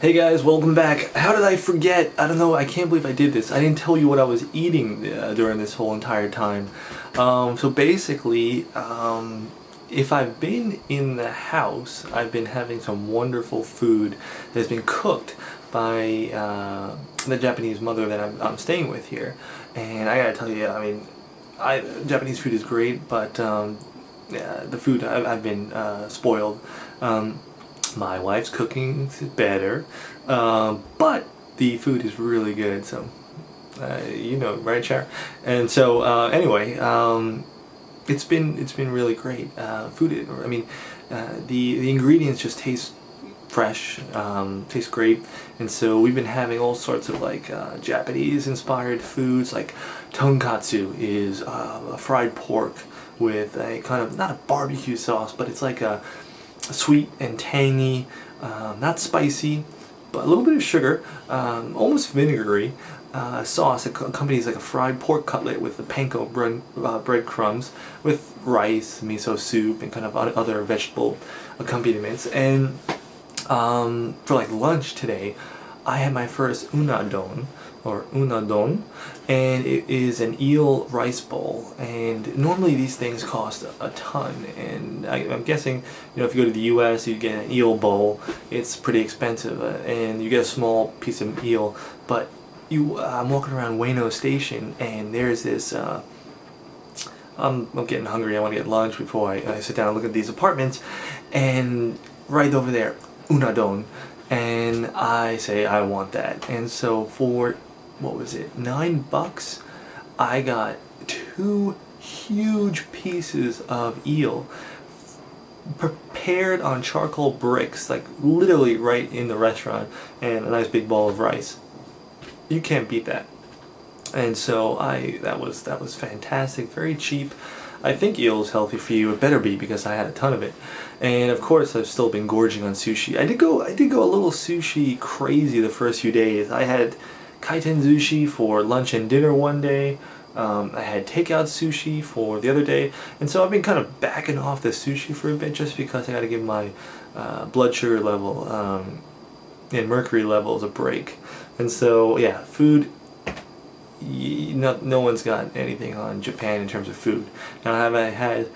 Hey guys, welcome back. How did I forget? I don't know, I can't believe I did this. I didn't tell you what I was eating during this whole entire time. So basically, if I've been in the house, I've been having some wonderful food that's been cooked by the Japanese mother that I'm staying with here. And I gotta tell you, I mean, Japanese food is great, but yeah, the food, I've been spoiled. My wife's cooking is better, but the food is really good, so you know, right, Char? And so anyway, it's been really great. Food, I mean, the ingredients just taste fresh, taste great, and so we've been having all sorts of like Japanese inspired foods. Like tonkatsu is a fried pork with a kind of, not a barbecue sauce, but it's like a sweet and tangy, not spicy, but a little bit of sugar, almost vinegary sauce that accompanies like a fried pork cutlet with the panko breadcrumbs with rice, miso soup, and kind of other vegetable accompaniments. And for like lunch today, I had my first unadon, and it is an eel rice bowl. And normally these things cost a ton, and I'm guessing, you know, if you go to the US, you get an eel bowl, it's pretty expensive, and you get a small piece of eel. But I'm walking around Ueno Station, and there's this I'm getting hungry, I want to get lunch before I sit down and look at these apartments, and right over there, unadon, and I say I want that. And so for, what was it, $9, I got 2 huge pieces of eel prepared on charcoal bricks, like literally right in the restaurant, and a nice big bowl of rice. You can't beat that. And so that was fantastic, very cheap. I think eel is healthy for you. It better be, because I had a ton of it. And of course, I've still been gorging on sushi. I did go a little sushi crazy the first few days. I had kaiten sushi for lunch and dinner one day. I had takeout sushi for the other day. And so I've been kind of backing off the sushi for a bit, just because I got to give my blood sugar level and mercury levels a break. And so yeah, food. No one's got anything on Japan in terms of food. Now, have I had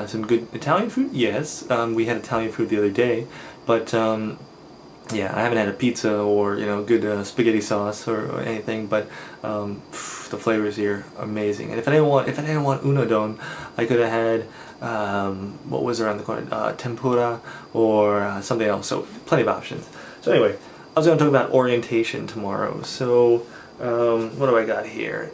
some good Italian food? Yes, we had Italian food the other day, but yeah, I haven't had a pizza or, you know, good spaghetti sauce or anything. But the flavors here are amazing. And if I didn't want unadon, I could have had what was around the corner, tempura or something else. So plenty of options. So anyway, I was going to talk about orientation tomorrow. So what do I got here?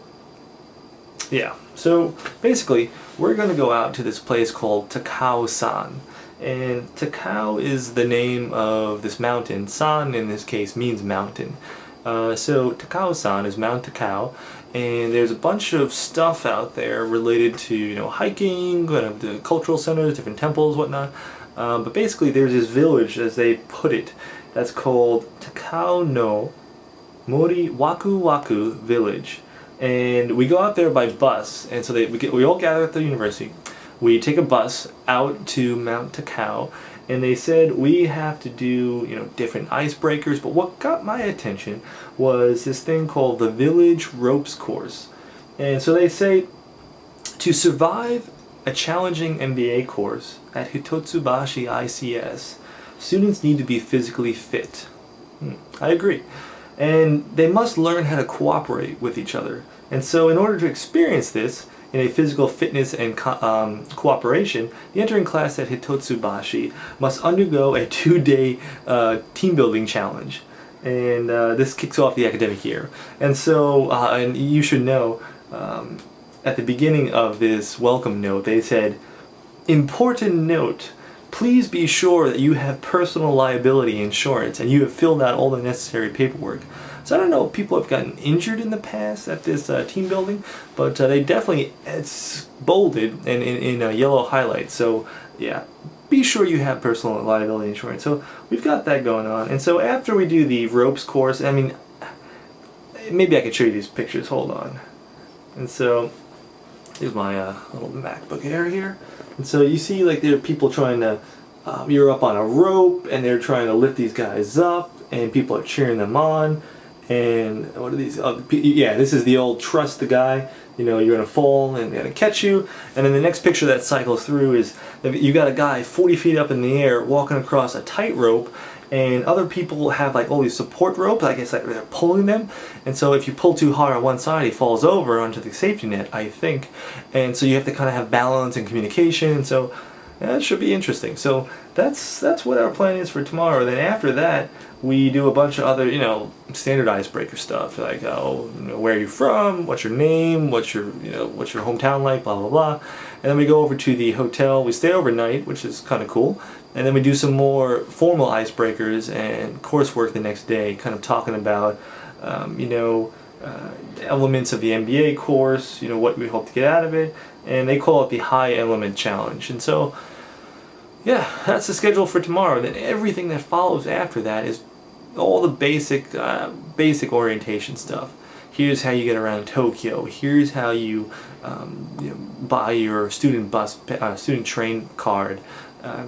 Yeah, so basically we're going to go out to this place called Takao-san. And Takao is the name of this mountain. San in this case means mountain. So Takao-san is Mount Takao, and there's a bunch of stuff out there related to, you know, hiking, the cultural centers, different temples, whatnot. But basically there's this village, as they put it, that's called Takao no Mori Waku Waku Village, and we go out there by bus. And so we all gather at the university. We take a bus out to Mount Takao, and they said we have to do, you know, different icebreakers. But what got my attention was this thing called the Village Ropes Course. And so they say to survive a challenging MBA course at Hitotsubashi ICS, students need to be physically fit. I agree. And they must learn how to cooperate with each other. And so in order to experience this in a physical fitness and cooperation, the entering class at Hitotsubashi must undergo a 2-day team building challenge. And this kicks off the academic year. And so, and you should know, at the beginning of this welcome note, they said, "Important note, please be sure that you have personal liability insurance and you have filled out all the necessary paperwork." So I don't know if people have gotten injured in the past at this team building, but they definitely, it's bolded and in yellow highlights. So yeah, be sure you have personal liability insurance. So we've got that going on. And so after we do the ropes course, I mean, maybe I could show you these pictures. Hold on. And so here's my little MacBook Air here. And so you see, like, there are people trying to, you're up on a rope and they're trying to lift these guys up, and people are cheering them on. And what are these? Yeah, this is the old trust the guy. You know, you're gonna fall and they're gonna catch you. And then the next picture that cycles through is you got a guy 40 feet up in the air walking across a tightrope, and other people have like all these support ropes. I guess like they're pulling them. And so if you pull too hard on one side, he falls over onto the safety net, I think. And so you have to kind of have balance and communication. And so that should be interesting. So that's what our plan is for tomorrow. Then after that, we do a bunch of other, you know, standard icebreaker stuff, like, oh, you know, where are you from? What's your name? What's your hometown like? Blah blah blah. And then we go over to the hotel. We stay overnight, which is kind of cool. And then we do some more formal icebreakers and coursework the next day, kind of talking about, elements of the MBA course, you know, what we hope to get out of it. And they call it the High Element Challenge. And so, yeah, that's the schedule for tomorrow. Then everything that follows after that is all the basic orientation stuff. Here's how you get around Tokyo. Here's how you, buy your student train card.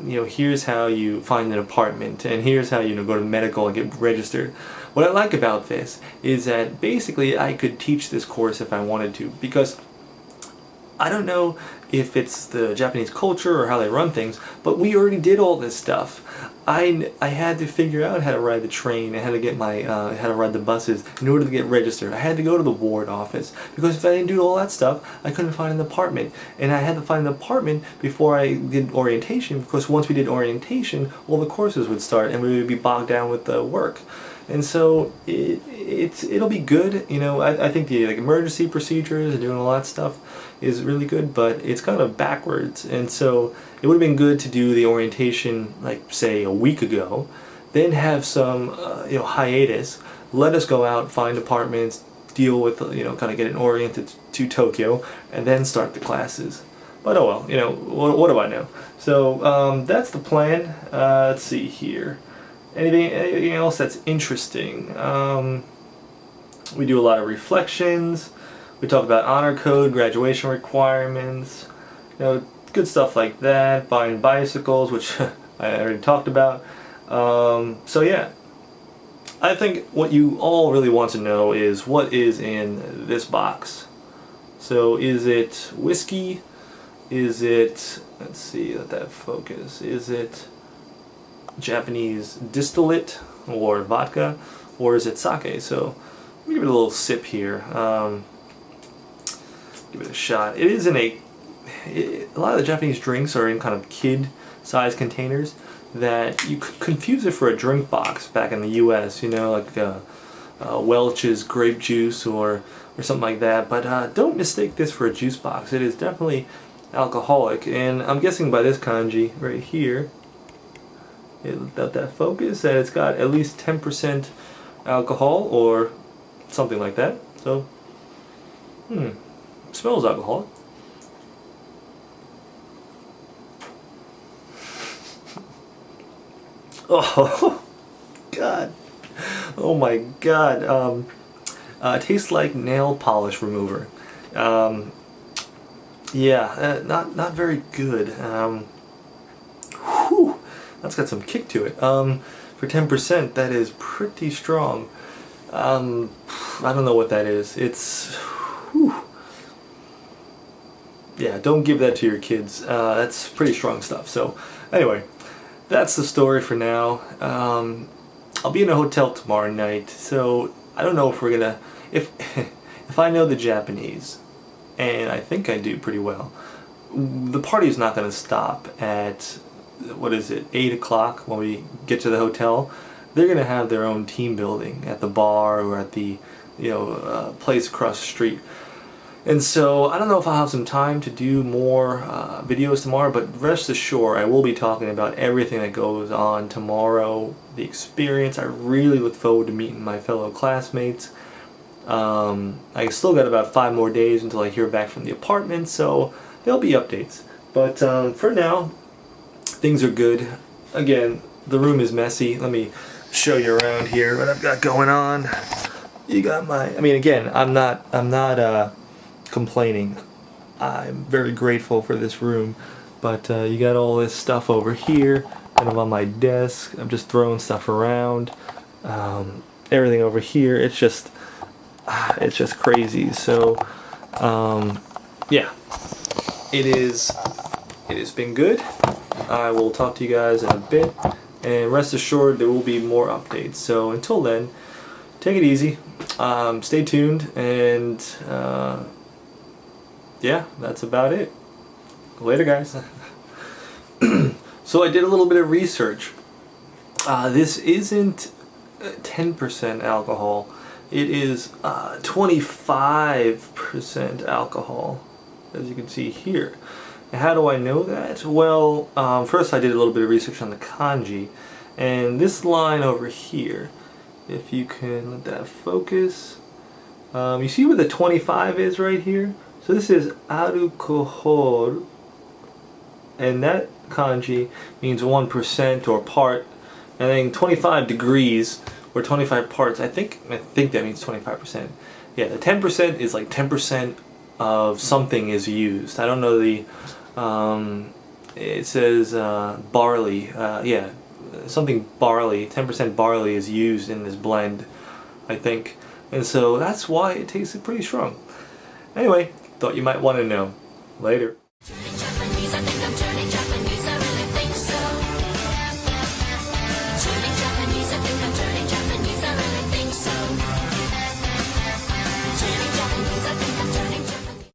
Here's how you find an apartment, and here's how you go to medical and get registered. What I like about this is that basically I could teach this course if I wanted to, because I don't know if it's the Japanese culture or how they run things, but we already did all this stuff. I had to figure out how to ride the train, I had to get how to ride the buses in order to get registered. I had to go to the ward office, because if I didn't do all that stuff, I couldn't find an apartment. And I had to find an apartment before I did orientation, because once we did orientation, all the courses would start and we would be bogged down with the work. And so it'll be good. I think the emergency procedures and doing all that stuff is really good, but it's kind of backwards. And so it would have been good to do the orientation, like say a week ago, then have some hiatus, let us go out, find apartments, deal with kind of getting oriented to Tokyo, and then start the classes. But oh well, what do I know? So that's the plan. Let's see here. Anything else that's interesting? We do a lot of reflections. We talk about honor code, graduation requirements, good stuff like that. Buying bicycles, which I already talked about. So yeah, I think what you all really want to know is what is in this box. So is it whiskey? Is it, let's see, let that focus. Is it Japanese distillate or vodka, or is it sake? So let me give it a little sip here. Give it a shot. It is in a lot of the Japanese drinks are in kind of kid-sized containers that you could confuse it for a drink box back in the U.S. Like Welch's grape juice or something like that. But don't mistake this for a juice box. It is definitely alcoholic, and I'm guessing by this kanji right here, without that focus, that it's got at least 10% alcohol or something like that. So, smells alcoholic. Oh, God. Oh my God. Tastes like nail polish remover. Yeah, not very good. Whew. That's got some kick to it. For 10%, that is pretty strong. I don't know what that is. It's, whew. Yeah, don't give that to your kids. That's pretty strong stuff. So, anyway, that's the story for now. I'll be in a hotel tomorrow night, so I don't know if we're gonna, if I know the Japanese, and I think I do pretty well, the party's not gonna stop at, 8 o'clock when we get to the hotel. They're going to have their own team building at the bar or at the place across the street. And so I don't know if I'll have some time to do more videos tomorrow, but rest assured I will be talking about everything that goes on tomorrow, the experience. I really look forward to meeting my fellow classmates. I still got about 5 more days until I hear back from the apartment, so there'll be updates. But for now, things are good. Again, the room is messy. Let me show you around here what I've got going on. You got again, I'm not complaining. I'm very grateful for this room, but you got all this stuff over here, kind of on my desk. I'm just throwing stuff around. everything over here. It's just crazy. So yeah, it has been good. I will talk to you guys in a bit, and rest assured there will be more updates. So until then, take it easy, stay tuned, and yeah, that's about it. Later, guys. So I did a little bit of research. This isn't 10% alcohol. It is 25% alcohol, as you can see here. And how do I know that? Well, first I did a little bit of research on the kanji, and this line over here, if you can let that focus, you see where the 25 is right here? So this is arukohol, and that kanji means 1% or part, and then 25 degrees or 25 parts. I think that means 25%. Yeah, the 10% is like 10% of something is used. I don't know the. It says barley. Yeah, something barley. 10% barley is used in this blend, I think, and so that's why it tasted pretty strong. Anyway, thought you might want to know. Later.